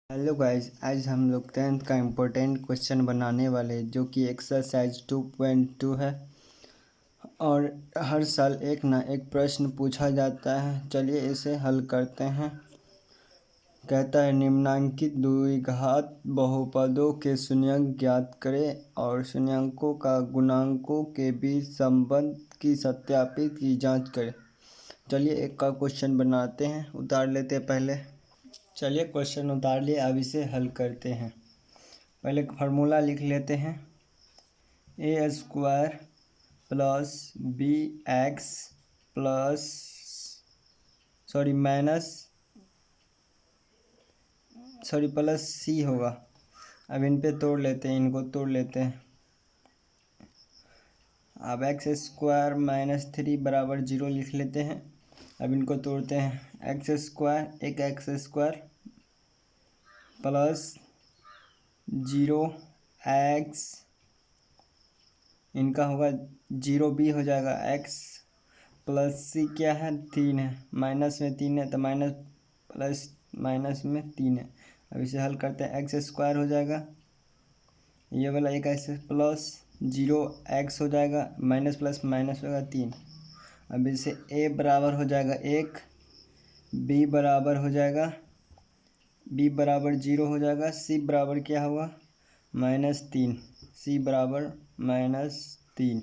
Hello guys, आज हम लोग 10th का इम्पोर्टेंट क्वेश्चन बनाने वाले हैं जो कि एक्सरसाइज 2.2 है। और हर साल एक ना एक प्रश्न पूछा जाता है। चलिए इसे हल करते हैं। कहता है निम्नांकित द्विघात बहुपदों के शून्यंक ज्ञात करें और शून्यंकों का गुणांकों के बीच संबंध की सत्यापित की जांच करें। चलिए एक का क्वेश्चन बनाते हैं, उतार लेते हैं पहले। चलिए क्वेश्चन उतार लिए, अब इसे हल करते हैं। पहले फार्मूला लिख लेते हैं। A square plus B X plus plus C होगा। अब इन पे तोड़ लेते हैं, इनको तोड़ लेते हैं। अब एक्स स्क्वायर -3 बराबर 0 लिख लेते हैं। अब इनको तोड़ते हैं। एक्स स्क्वायर प्लस 0 एक्स, इनका होगा 0 भी हो जाएगा। एक्स प्लस सी क्या है, 3 है। माइनस में 3 है तो माइनस प्लस माइनस में 3 है। अब इसे हल करते हैं। एक्स स्क्वायर हो जाएगा, ये वाला एक ऐसे प्लस 0 एक्स हो जाएगा, माइनस प्लस माइनस होगा 3। अब इसे ए बराबर हो जाएगा 1, बी बराबर हो जाएगा, बी बराबर 0 हो जाएगा, सी बराबर क्या होगा -3। सी बराबर -3,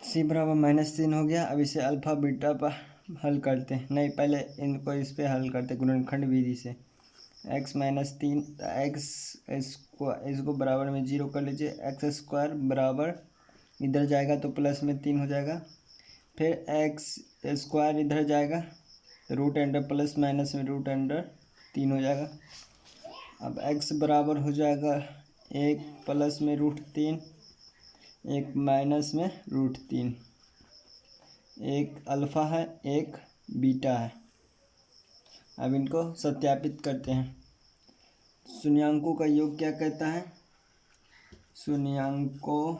सी बराबर -3 हो गया। अब इसे अल्फ़ा बीटा पर हल करते हैं। नहीं, पहले इनको इस पे हल करते हैं गुणनखंड विधि से। x -3 एक्स इसको बराबर में 0 कर लीजिए। एक्स स्क्वायर बराबर इधर जाएगा तो प्लस में 3 हो जाएगा। फिर एक्स स्क्वायर इधर जाएगा, रूट अंडर प्लस माइनस में रूट अंडर 3 हो जाएगा। अब x बराबर हो जाएगा 1 प्लस में √3, 1 माइनस में √3। एक अल्फ़ा है, एक बीटा है। अब इनको सत्यापित करते हैं। शून्यांकों का योग क्या कहता है? शून्यांकों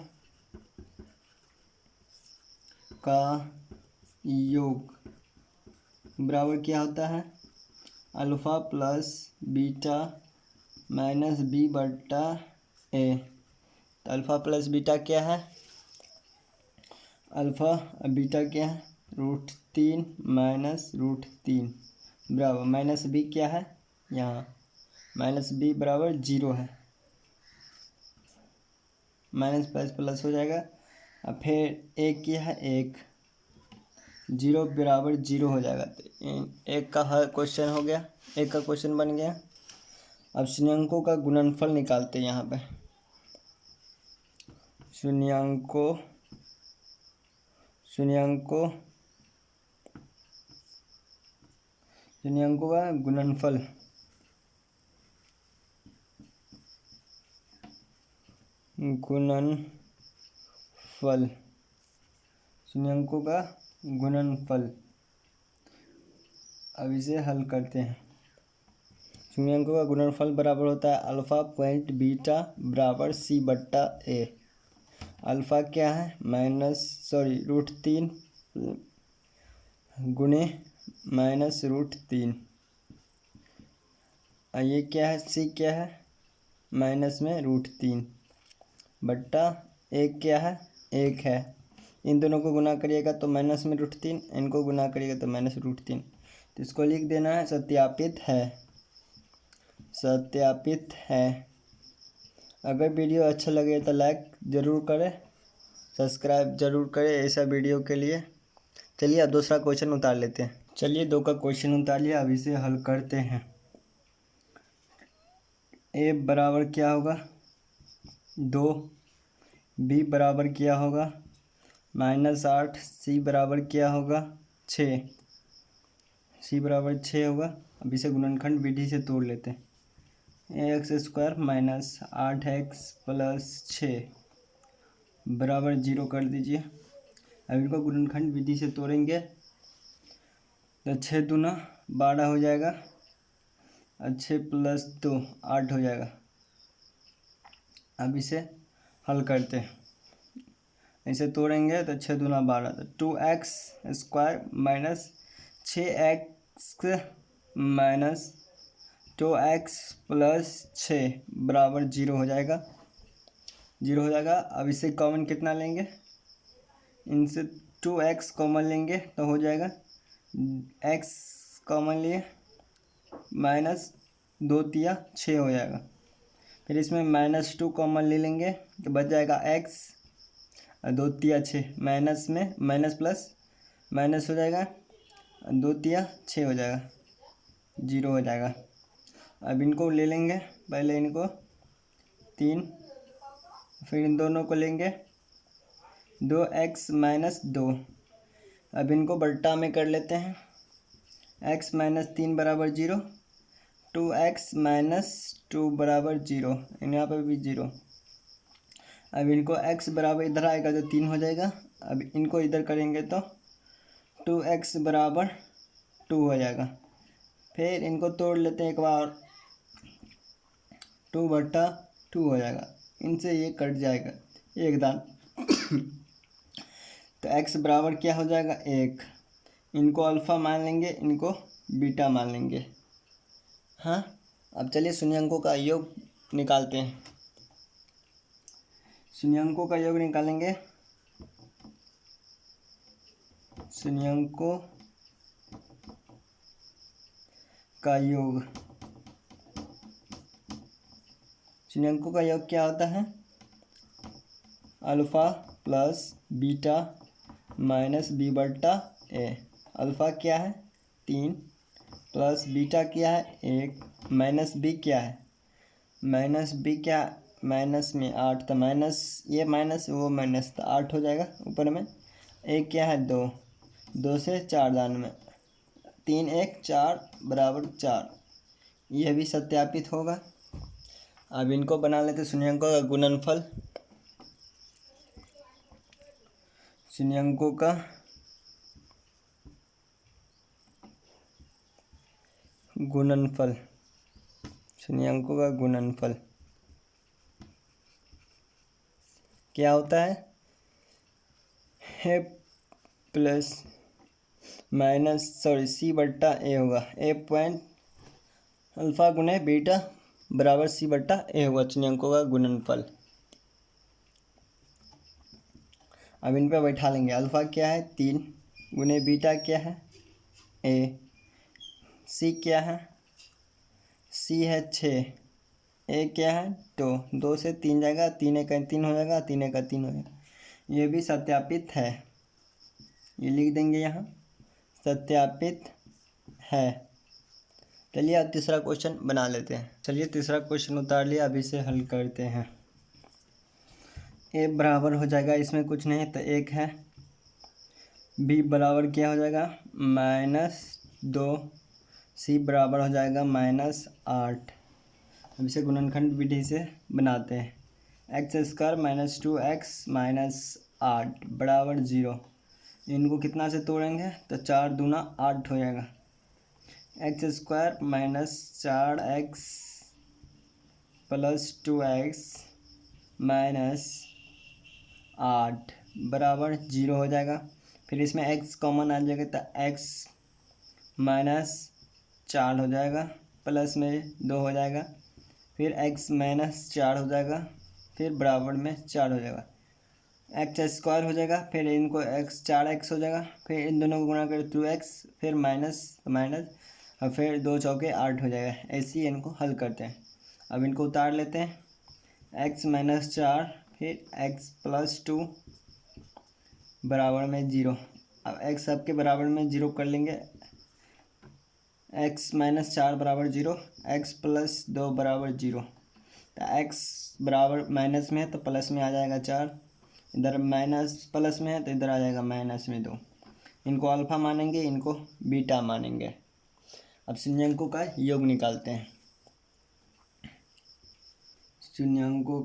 का योग बराबर क्या होता है? Alpha plus beta minus b बट्टा ए। तो अल्फ़ा प्लस बीटा क्या है? अल्फ़ा बीटा क्या है? √3 माइनस √3 बराबर माइनस बी क्या है? यहाँ माइनस बी बराबर 0 है। माइनस प्लस प्लस हो जाएगा। अब फिर एक क्या है? 1, 0 बराबर 0 हो जाएगा। तो एक का हर क्वेश्चन हो गया, एक का क्वेश्चन बन गया। अब शून्यंकों का गुणनफल निकालते हैं। यहाँ पे शून्यंकों का गुणनफल शून्यंकों का गुणनफल। अब इसे हल करते हैं। शून्यंकों का गुणनफल बराबर होता है अल्फ़ा पॉइंट बीटा बराबर सी बट्टा ए। अल्फ़ा क्या है? √3 गुणे -√3। ये क्या है? सी क्या है? माइनस में √3 बट्टा एक क्या है? 1 है। इन दोनों को गुना करिएगा तो माइनस में √3, इनको गुना करिएगा तो -√3। तो इसको लिख देना है सत्यापित है। अगर वीडियो अच्छा लगे तो लाइक ज़रूर करें, सब्सक्राइब ज़रूर करें ऐसा वीडियो के लिए। चलिए अब दूसरा क्वेश्चन उतार लेते हैं। चलिए 2 का क्वेश्चन उतार लिया, अब इसे हल करते हैं। ए बराबर क्या होगा? 2, बी बराबर क्या होगा? -8, सी बराबर क्या होगा? 6, सी बराबर 6 होगा। अब इसे गुणनखंड विधि से तोड़ लेते हैं। (x² - 8x + 6 बराबर 0 कर दीजिए। अब इनको गुणनखंड विधि से तोड़ेंगे तो 6 दूना 12 हो जाएगा, 6 + 2 8 हो जाएगा। अब इसे हल करते हैं। इसे तोड़ेंगे तो 6 दूना 12, तो 2x² - 6x - 2x प्लस 6 बराबर 0 हो जाएगा, 0 हो जाएगा। अब इसे कॉमन कितना लेंगे, इनसे 2x कॉमन लेंगे तो हो जाएगा x कॉमन लिए माइनस 2 तिया 6 हो जाएगा। फिर इसमें -2 कॉमन ले लेंगे तो बच जाएगा x, 2 तिया 6 माइनस में माइनस प्लस माइनस हो जाएगा, 2 तिया 6 हो जाएगा, 0 हो जाएगा। अब इनको ले लेंगे, पहले इनको 3, फिर इन दोनों को लेंगे 2x माइनस 2। अब इनको बट्टा में कर लेते हैं, x माइनस 3 बराबर 0, 2x माइनस 2 बराबर 0, यहाँ पर भी 0। अब इनको x बराबर इधर आएगा तो 3 हो जाएगा। अब इनको इधर करेंगे तो 2x बराबर 2 हो जाएगा। फिर इनको तोड़ लेते हैं एक बार, 2/2 हो जाएगा, इनसे ये कट जाएगा एक दान। तो x बराबर क्या हो जाएगा 1, इनको अल्फ़ा मान लेंगे, इनको बीटा मान लेंगे। हाँ, अब चलिए शून्यंकों का योग निकालते हैं। शून्यंकों का योग निकालेंगे, शून्यंकों का योग, शून्यंकों का योग क्या होता है, alpha plus beta minus b/a। Alpha क्या है 3 प्लस बीटा क्या है 1 माइनस b क्या है, माइनस b क्या, माइनस में 8, तो माइनस ये माइनस वो माइनस, तो 8 हो जाएगा ऊपर में। एक क्या है 2, 2 से 4 दान में, 3 1 4 बराबर 4, यह भी सत्यापित होगा। अब इनको बना लेते शून्यंकों का गुणनफल, शून्यंकों का गुणनफल, शून्यंकों का गुणनफल क्या होता है, ए प्लस माइनस c/a होगा, a पॉइंट अल्फ़ा गुने बीटा बराबर c/a होगा शून्यंकों का गुणनफल। अब इन पे बैठा लेंगे, अल्फ़ा क्या है 3 गुने बीटा क्या है a, c क्या है, c है 6, a क्या है 2, 2 से 3 जाएगा, 3 1 3 हो जाएगा, 3 1 3 हो जाएगा, ये भी सत्यापित है, ये लिख देंगे यहाँ सत्यापित है। चलिए अब तीसरा क्वेश्चन बना लेते हैं। चलिए तीसरा क्वेश्चन उतार लिया, अब इसे हल करते हैं। a बराबर हो जाएगा, इसमें कुछ नहीं तो 1 है, b बराबर क्या हो जाएगा -2, c बराबर हो जाएगा -8। अब इसे गुणनखंड विधि से बनाते हैं, x² - 2x - 8 बराबर 0। इनको कितना से तोड़ेंगे तो 4 दूना 8 हो जाएगा, x² - 4x + 2x - 8 बराबर 0 हो जाएगा। फिर इसमें x कॉमन आ जाएगा तो x -4 हो जाएगा, प्लस में 2 हो जाएगा, फिर x -4 हो जाएगा, फिर बराबर में 4 हो जाएगा, x² हो जाएगा, फिर इनको x 4x हो जाएगा, फिर इन दोनों को गुणा कर 2x, फिर माइनस माइनस, और फिर 2 चौके 8 हो जाएगा। ऐसे ही इनको हल करते हैं। अब इनको उतार लेते हैं, x -4 फिर x + 2 बराबर में 0। अब x सबके बराबर में 0 कर लेंगे, x -4 बराबर 0, x + 2 बराबर 0। तो x बराबर माइनस में है तो प्लस में आ जाएगा 4, इधर माइनस प्लस में है तो इधर आ जाएगा माइनस में 2। इनको अल्फ़ा मानेंगे, इनको बीटा मानेंगे। अब शून्यंकों का योग निकालते हैं। शून्यंकों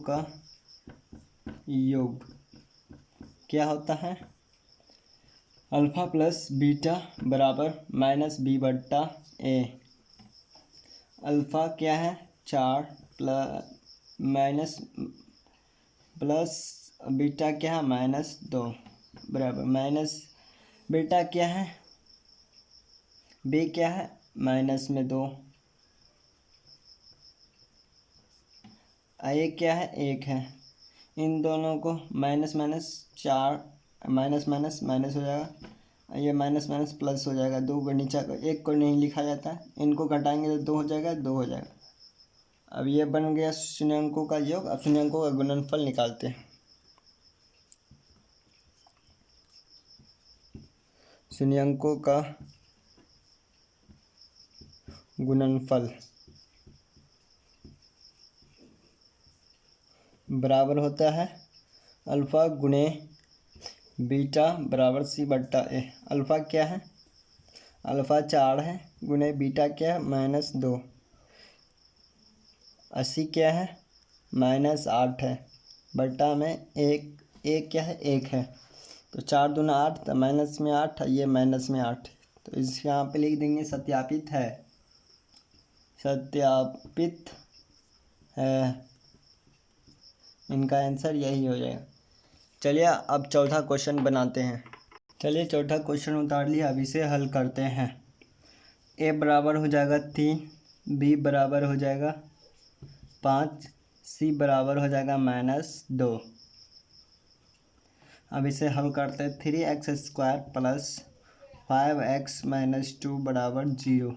का योग क्या होता है, अल्फ़ा प्लस बीटा बराबर -b/a। अल्फ़ा क्या है 4 प्लस बीटा क्या है -2 बराबर बेटा क्या है, बी क्या है, माइनस में 2, ए क्या है, 1 है। इन दोनों को minus minus 4, minus minus minus हो जाएगा, ये माइनस माइनस प्लस हो जाएगा। 2 को नीचे 1 को नहीं लिखा जाता है, इनको घटाएंगे तो 2 हो जाएगा, 2 हो जाएगा। अब ये बन गया शून्यांकों का योग। अब शून्यांकों का गुणनफल निकालते हैं। शून्यांकों का गुणनफल बराबर होता है अल्फ़ा गुणे बीटा बराबर सी बट्टा ए। अल्फ़ा क्या है, अल्फ़ा 4 है, गुणे बीटा क्या है, -2, 80 क्या है, -8 है, बट्टा में एक क्या है, 1 है। तो 4 दूना 8, तो माइनस में 8, ये माइनस में 8। तो इस यहाँ पे लिख देंगे सत्यापित है, सत्यापित है। इनका आंसर यही हो जाएगा। चलिए अब चौथा क्वेश्चन बनाते हैं। चलिए चौथा क्वेश्चन उतार लिया, अब इसे हल करते हैं। ए बराबर हो जाएगा 3, बी बराबर हो जाएगा 5, सी बराबर हो जाएगा -2। अब इसे हल करते हैं। 3x² प्लस 5x - 2 बराबर 0।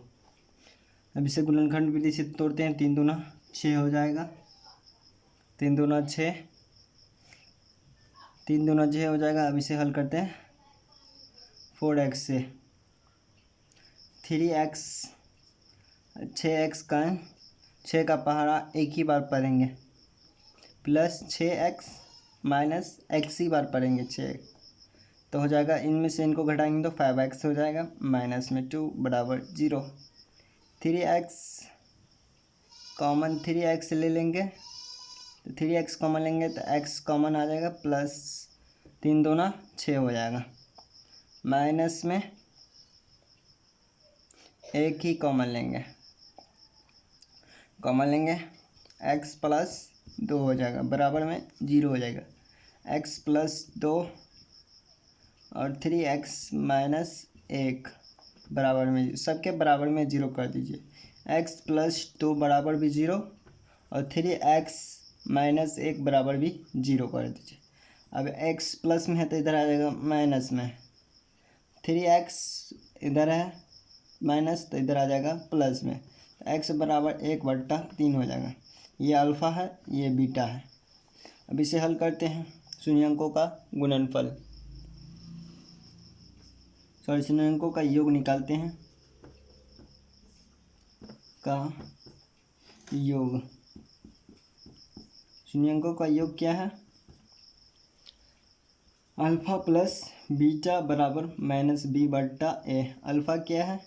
अब इसे गुणनखंड विधि से तोड़ते हैं। 3 दूना 6 हो जाएगा, 3 दूना 6, 3 दूना 6 हो जाएगा। अब इसे हल करते हैं 4x से। 3x 6x का 6 का पहाड़ा एक ही बार पढ़ेंगे, प्लस 6x माइनस x ही बार पढ़ेंगे 6, तो हो जाएगा। इनमें से इनको घटाएंगे तो 5x हो जाएगा, माइनस में 2 बराबर 0। 3x कॉमन 3x ले लेंगे, तो 3x कॉमन लेंगे तो x कॉमन आ जाएगा, प्लस 3 दूना 6 हो जाएगा, माइनस में 1 ही कॉमन लेंगे, x प्लस 2 हो जाएगा, बराबर में 0 हो जाएगा। x प्लस 2 और 3x माइनस 1 बराबर में, सबके बराबर में 0 कर दीजिए। x प्लस 2 बराबर भी 0 और 3x माइनस 1 बराबर भी 0 कर दीजिए। अब x प्लस में है तो इधर आ जाएगा माइनस में, 3x इधर है माइनस तो इधर आ जाएगा प्लस में, तो x बराबर 1/3 हो जाएगा। ये अल्फ़ा है, ये बीटा है। अब इसे हल करते हैं। शून्यांकों का गुणनफल, शून्यांकों का योग निकालते हैं। का योग, शून्यांकों का योग क्या है, अल्फ़ा प्लस बीटा बराबर -b/a। अल्फ़ा क्या है,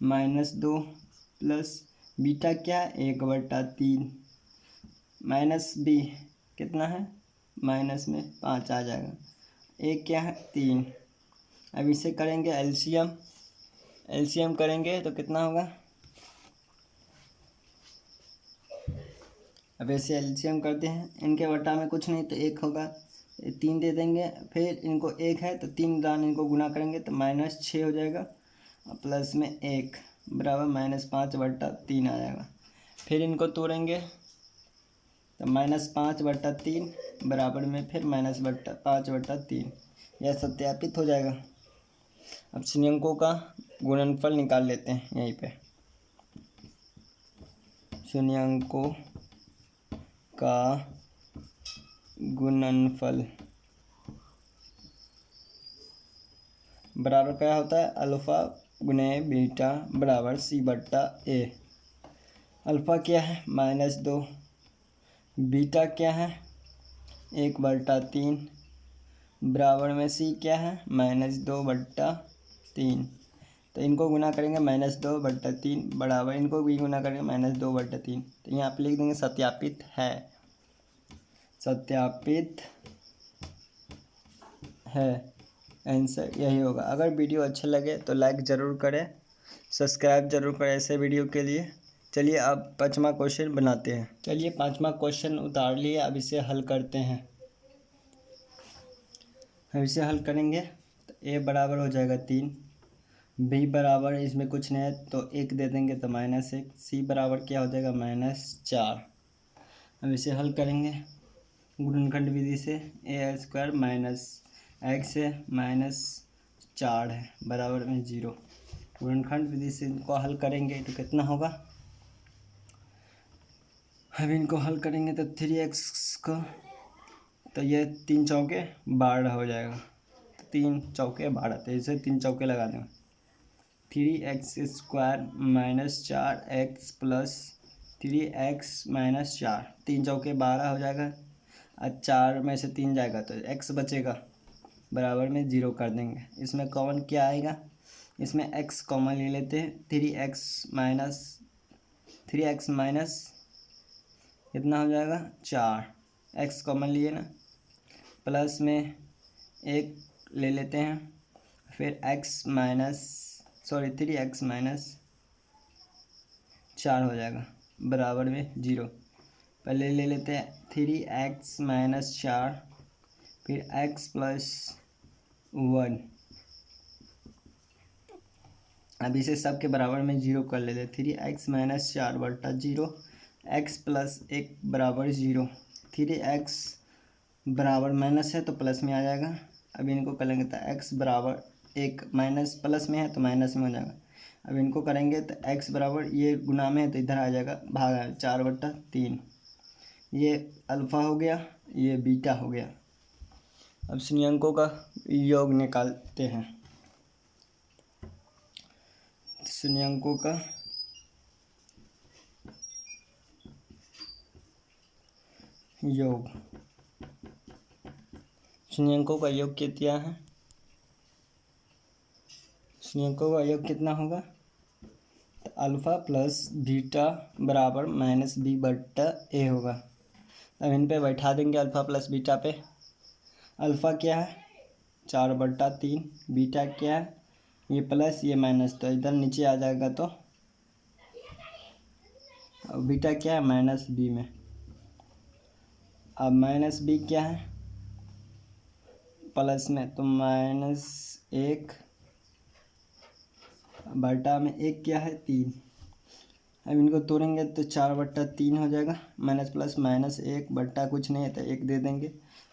-2 प्लस बीटा क्या है, 1/3, माइनस b कितना है, माइनस में 5 आ जाएगा, एक क्या है, 3। अब इसे करेंगे एलसीएम करेंगे तो कितना होगा। अब ऐसे एलसीएम करते हैं, इनके बट्टा में कुछ नहीं तो 1 होगा, 3 दे देंगे, फिर इनको 1 है तो 3 दान इनको गुना करेंगे तो -6 हो जाएगा, और प्लस में 1 बराबर -5/3 आ जाएगा। फिर इनको तोड़ेंगे तो -5/3 बराबर में फिर -5/3, यह सत्यापित हो जाएगा। अब शून्यांकों का गुणनफल निकाल लेते हैं। यहीं पे शून्यांकों का गुणनफल बराबर क्या होता है, अल्फ़ा गुणे बीटा बराबर c/a। अल्फ़ा क्या है, -2, बीटा क्या है, 1/3 बराबर में c क्या है, -2/3। तो इनको गुना करेंगे -2/3 बराबर, इनको भी गुना करेंगे -2/3। तो यहाँ पे लिख देंगे सत्यापित है, सत्यापित है। आंसर यही होगा। अगर वीडियो अच्छा लगे तो लाइक ज़रूर करें, सब्सक्राइब जरूर करें ऐसे वीडियो के लिए। चलिए अब 5वां क्वेश्चन बनाते हैं। चलिए 5वां क्वेश्चन उतार लिए, अब इसे हल करते हैं। अब इसे हल करेंगे तो ए बराबर हो जाएगा 3, बी बराबर इसमें कुछ नहीं है तो 1 दे देंगे तो -1, सी बराबर क्या हो जाएगा -4। अब इसे हल करेंगे गुणनखंड विधि से। a² माइनस एक्स है -4 है बराबर में 0। गुणनखंड विधि से इनको हल करेंगे तो कितना होगा, अब इनको हल करेंगे तो 3x को, तो ये 3 चौके 12 हो जाएगा, तो 3 चौके 12, तो इसे 3 चौके लगा दें। 3x² minus 4x plus 3x minus 4, 3 चौके 12 हो जाएगा, और 4 में से 3 जाएगा तो x बचेगा, बराबर में 0 कर देंगे। इसमें कॉमन क्या आएगा, इसमें x कॉमन ले लेते हैं। 3x माइनस कितना हो जाएगा 4, x कॉमन लिए ना, प्लस में 1 ले लेते हैं, फिर 3x माइनस 4 हो जाएगा बराबर में 0। पहले ले लेते हैं 3x माइनस 4, फिर x प्लस 1। अब इसे सब के बराबर में 0 कर लेते हैं। 3x माइनस 4 बटा 0, x प्लस 1 बराबर 0। 3x बराबर माइनस है तो प्लस में आ जाएगा। अब इनको करेंगे तो x बराबर 1, माइनस प्लस में है तो माइनस में हो जाएगा। अब इनको करेंगे तो x बराबर, ये गुना में है तो इधर आ जाएगा भाग 4/3। ये अल्फ़ा हो गया, ये बीटा हो गया। अब शून्यंकों का योग निकालते हैं। शून्यंकों का योग, शून्यंकों का योग कितना है, शून्यंकों का योग कितना होगा, तो अल्फ़ा प्लस बीटा बराबर -b/a होगा। अब इन पे बैठा देंगे अल्फ़ा प्लस बीटा पे। अल्फ़ा क्या है 4/3, बीटा क्या है ये प्लस ये माइनस, तो इधर नीचे आ जाएगा, तो बीटा क्या है -b में। अब -b क्या है प्लस में, तो -1 बटा में 1 क्या है 3। अब इनको तोड़ेंगे तो 4/3 हो जाएगा, माइनस प्लस -1 बट्टा कुछ नहीं है तो 1 दे देंगे,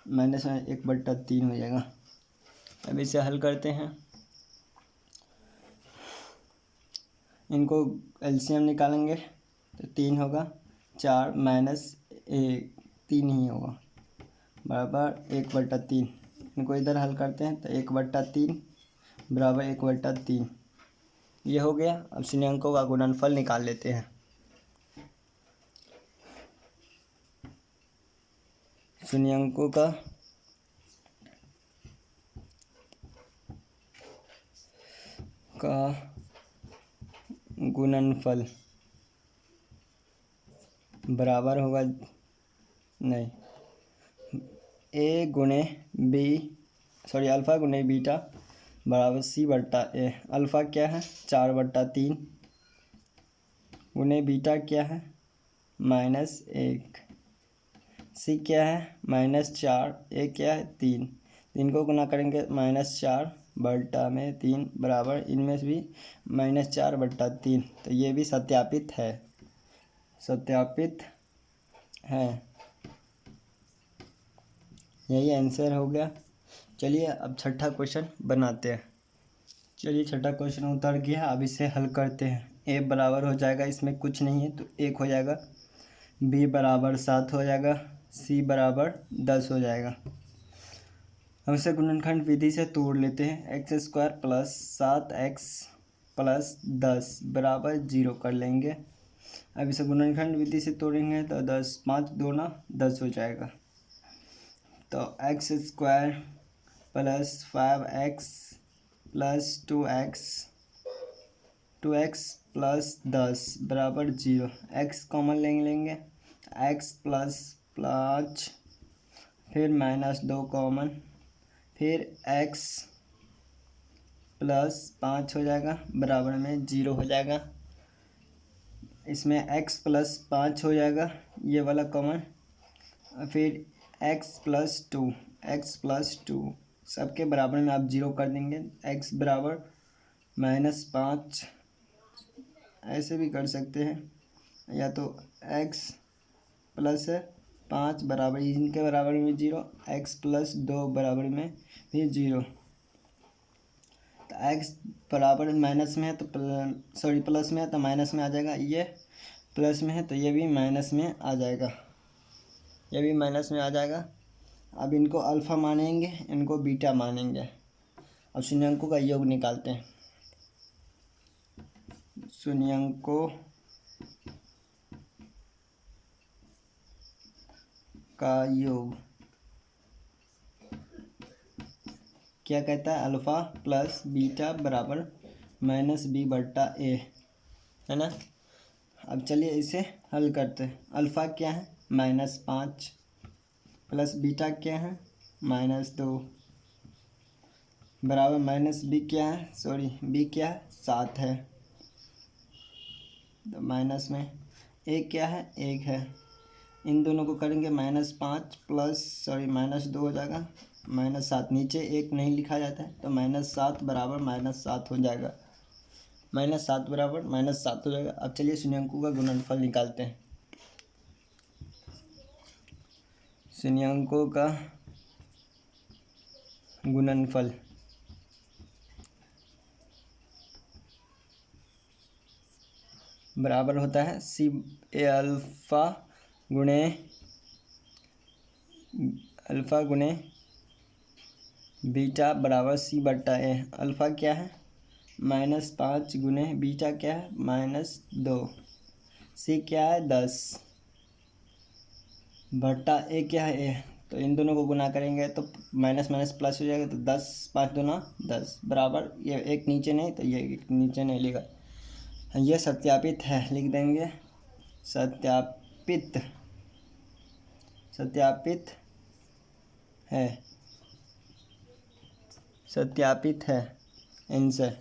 -1/3 हो जाएगा। अब इसे हल करते हैं, इनको एलसीएम निकालेंगे तो 3 होगा, 4 माइनस 1 3 ही होगा बराबर 1/3। इनको इधर हल करते हैं तो 1/3 बराबर 1/3 ये हो गया। अब शून्यंकों का गुणनफल निकाल लेते हैं। शून्यंकों का गुणनफल बराबर होगा, नहीं, अल्फ़ा गुणे बीटा बराबर c/a। अल्फ़ा क्या है 4/3 गुणे बीटा क्या है -1, सी क्या है -4, ए क्या है 3। इनको गुना करेंगे -4/3 बराबर, इनमें से भी -4/3, तो ये भी सत्यापित है। यही आंसर हो गया। चलिए अब छठा क्वेश्चन बनाते हैं। चलिए छठा क्वेश्चन उतर गया, अब इसे हल करते हैं। ए बराबर हो जाएगा, इसमें कुछ नहीं है तो 1 हो जाएगा, बी बराबर 7 हो जाएगा, सी बराबर 10 हो जाएगा। हम इसे गुणनखंड विधि से तोड़ लेते हैं। x² प्लस 7x प्लस 10 बराबर 0 कर लेंगे। अब इसे गुणनखंड विधि से तोड़ेंगे तो 10 5 दूना 10 हो जाएगा, तो x² plus 5x plus 2x plus 10 बराबर 0। x कॉमन लेंगे, x प्लस 5, फिर -2 कॉमन, फिर x प्लस 5 हो जाएगा बराबर में 0 हो जाएगा। इसमें x प्लस 5 हो जाएगा ये वाला कॉमन, फिर x प्लस 2 सबके बराबर में आप 0 कर देंगे। x बराबर -5 ऐसे भी कर सकते हैं, या तो x प्लस 5 बराबर, इनके बराबर में 0, x प्लस 2 बराबर में भी 0। तो x बराबर माइनस में है तो प्लस में है तो माइनस में आ जाएगा, ये प्लस में है तो ये भी माइनस में आ जाएगा, ये भी माइनस में आ जाएगा। अब इनको अल्फ़ा मानेंगे, इनको बीटा मानेंगे। अब शून्यंकों का योग निकालते हैं। शून्यंकों का योग क्या कहता है? अल्फ़ा प्लस बीटा बराबर -b/a, है ना। अब चलिए इसे हल करते हैं। अल्फ़ा क्या है? -5 प्लस बीटा क्या है? -2 बराबर -b क्या है? b क्या है? 7 है। तो माइनस में a क्या है? 1 है। इन दोनों को करेंगे -5 प्लस -2 हो जाएगा -7। नीचे 1 नहीं लिखा जाता है तो -7 बराबर -7 हो जाएगा। -7 बराबर -7 हो जाएगा। अब चलिए शून्यंकों का गुणनफल निकालते हैं। शून्यंकों का गुणनफल बराबर होता है अल्फ़ा गुणे बीटा बराबर c/a। अल्फ़ा क्या है? -5 गुणे बीटा क्या है? -2। c क्या है? 10 बट्टा a क्या है? a। तो इन दोनों को गुना करेंगे तो माइनस माइनस प्लस हो जाएगा, तो 10 5 दूना 10 बराबर, ये एक नीचे नहीं तो ये एक नीचे नहीं लिखा, ये सत्यापित है, लिख देंगे सत्यापित है, सत्यापित है आंसर।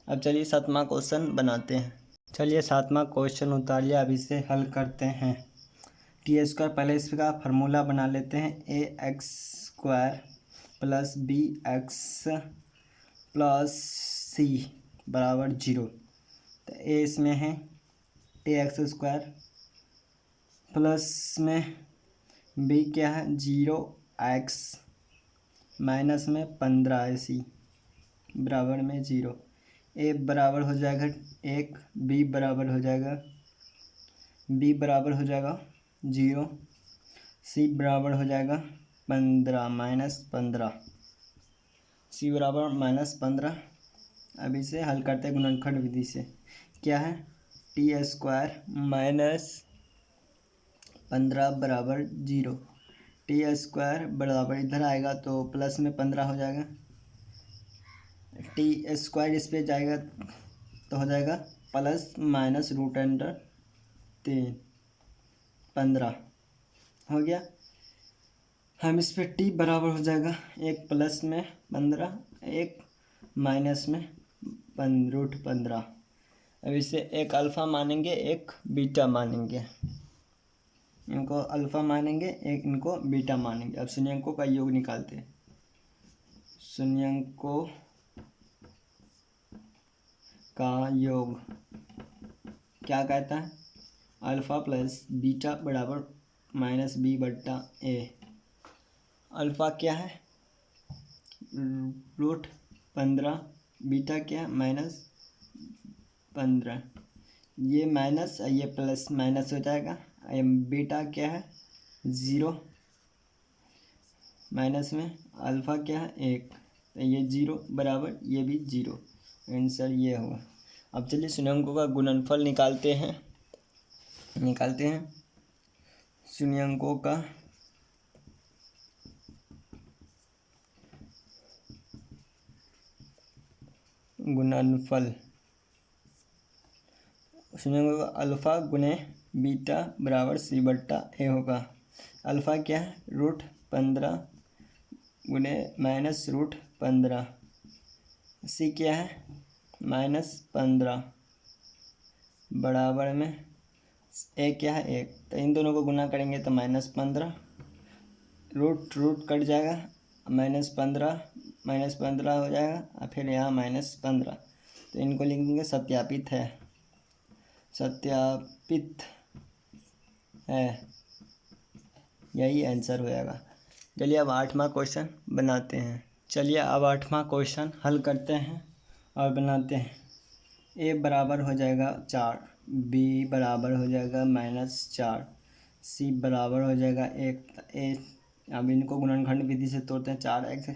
अब चलिए 7वां क्वेश्चन बनाते हैं। चलिए 7वां क्वेश्चन उतार लिया, अब इसे हल करते हैं। t² पहले इसका फार्मूला बना लेते हैं। ax² plus bx plus c बराबर 0। तो a इसमें है ax² प्लस में b क्या है? 0x माइनस में 15 है c बराबर में 0। a बराबर हो जाएगा 1, b बराबर हो जाएगा 0, c बराबर हो जाएगा 15 -15, c बराबर -15। अब इसे हल करते हैं गुणनखंड विधि से। क्या है? t² माइनस 15 बराबर 0। t² बराबर इधर आएगा तो प्लस में 15 हो जाएगा, t² इस पर जाएगा तो हो जाएगा प्लस माइनस √3 15 हो गया। हम इस पर t बराबर हो जाएगा 1 प्लस में 15, 1 माइनस में √15। अब इसे एक अल्फ़ा मानेंगे, एक बीटा मानेंगे, इनको अल्फ़ा मानेंगे, एक इनको बीटा मानेंगे। अब शून्यंकों का योग निकालते हैं। शून्यंकों का योग क्या कहता है? अल्फ़ा प्लस बीटा बराबर -b/a। अल्फ़ा क्या है? √15, बीटा क्या है? -15। ये माइनस ये प्लस माइनस हो जाएगा। बीटा क्या है? 0 माइनस में अल्फ़ा क्या है? 1, तो ये 0 बराबर ये भी 0, आंसर ये होगा। अब चलिए शून्यंकों का गुणनफल निकालते हैं। शून्यंकों का गुणनफल, शून्यंकों का अल्फ़ा गुणे बीटा बराबर c/a होगा। अल्फ़ा क्या है? √15 गुणे -√15, c क्या है? -15 बराबर में a क्या है? 1। तो इन दोनों को गुना करेंगे तो -15, रूट कट जाएगा, -15 हो जाएगा और फिर यहाँ -15, तो इनको लिखेंगे सत्यापित है, सत्यापित है, यही आंसर हो जाएगा। चलिए अब 8वां क्वेश्चन बनाते हैं। चलिए अब 8वां क्वेश्चन हल करते हैं और बनाते हैं। ए बराबर हो जाएगा 4, बी बराबर हो जाएगा -4, सी बराबर हो जाएगा 1। ए अब इनको गुणनखंड विधि से तोड़ते हैं। 4x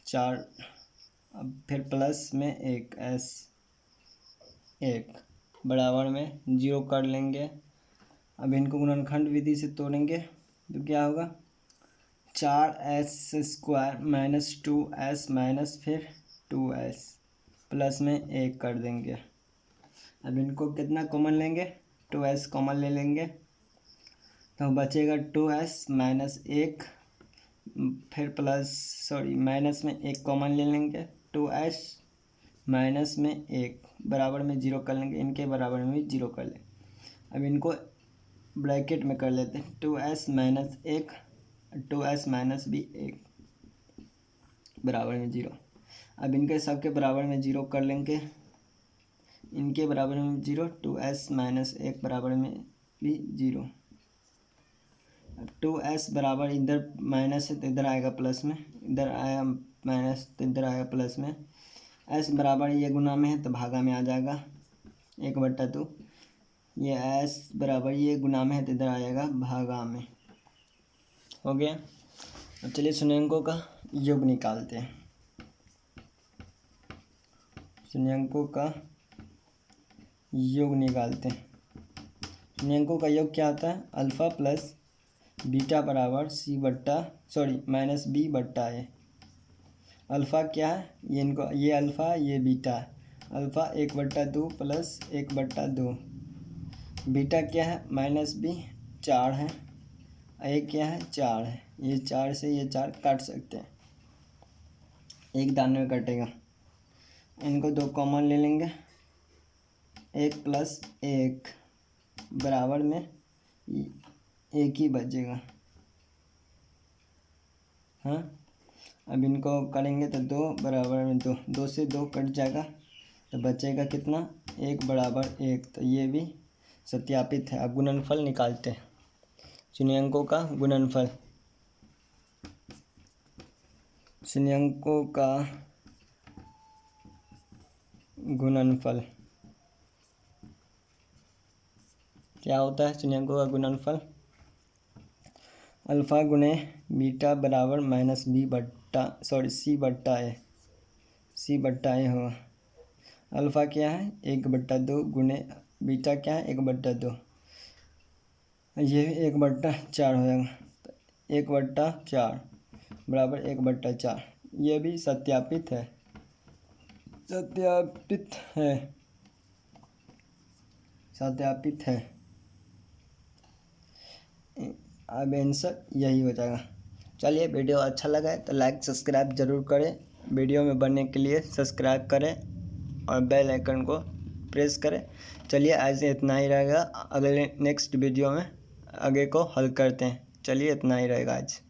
-4 अब फिर प्लस में 1s 1 बराबर में 0 कर लेंगे। अब इनको गुणनखंड विधि से तोड़ेंगे तो क्या होगा, 4s² -2s माइनस फिर 2s प्लस में 1 कर देंगे। अब इनको कितना कॉमन लेंगे, 2s कॉमन ले लेंगे तो बचेगा 2s -1 फिर माइनस में 1 कॉमन ले लेंगे, 2s माइनस में 1 बराबर में 0 कर लेंगे, इनके बराबर में भी 0 कर लेंगे। अब इनको ब्रैकेट में कर लेते हैं, 2s -1 2s माइनस भी 1 बराबर में 0। अब इनके सबके बराबर में 0 कर लेंगे, इनके बराबर में 0, 2s -1 बराबर में भी 0। अब 2s बराबर इधर माइनस है तो इधर आएगा प्लस में, इधर आया माइनस तो इधर आएगा प्लस में। s बराबर ये गुना में है तो भागा में आ जाएगा 1/2। ये s बराबर ये गुना में है तो इधर आ जाएगा भागा में। हो गया। अब चलिए शून्यंकों का योग निकालते हैं। शून्यंकों का योग निकालते हैं। शून्यंकों का योग क्या होता है, अल्फ़ा प्लस बीटा बराबर -b/a। अल्फ़ा क्या है, ये इनको ये अल्फ़ा ये बीटा है। Alpha 1/2 plus 1/2। बीटा क्या है -b 4 है, एक क्या है 4 है। ये 4 से ये 4 काट सकते हैं, एक दाने में कटेगा। इनको 2 कॉमन ले लेंगे, 1 + 1 बराबर में 1 ही बचेगा। हाँ, अब इनको करेंगे तो 2 बराबर में 2, 2 से 2 कट जाएगा तो बचेगा कितना, 1 बराबर 1। तो ये भी सत्यापित है। अब गुणनफल निकालते हैं। शून्यंकों का गुणनफल, शून्यंकों का गुणनफल क्या होता है, शून्यंकों का गुणनफल अल्फ़ा गुणे बीटा बराबर c/a होगा। अल्फ़ा क्या है 1/2 गुणे बीटा क्या है 1/2, ये 1/4 हो जाएगा। 1/4 बराबर 1/4, ये भी सत्यापित है, सत्यापित है, सत्यापित है। अब आंसर यही हो जाएगा। चलिए वीडियो अच्छा लगा है तो लाइक सब्सक्राइब ज़रूर करें। वीडियो में बनने के लिए सब्सक्राइब करें और बेल आइकन को प्रेस करें। चलिए आज इतना ही रहेगा, अगले नेक्स्ट वीडियो में आगे को हल करते हैं। चलिए इतना ही रहेगा आज।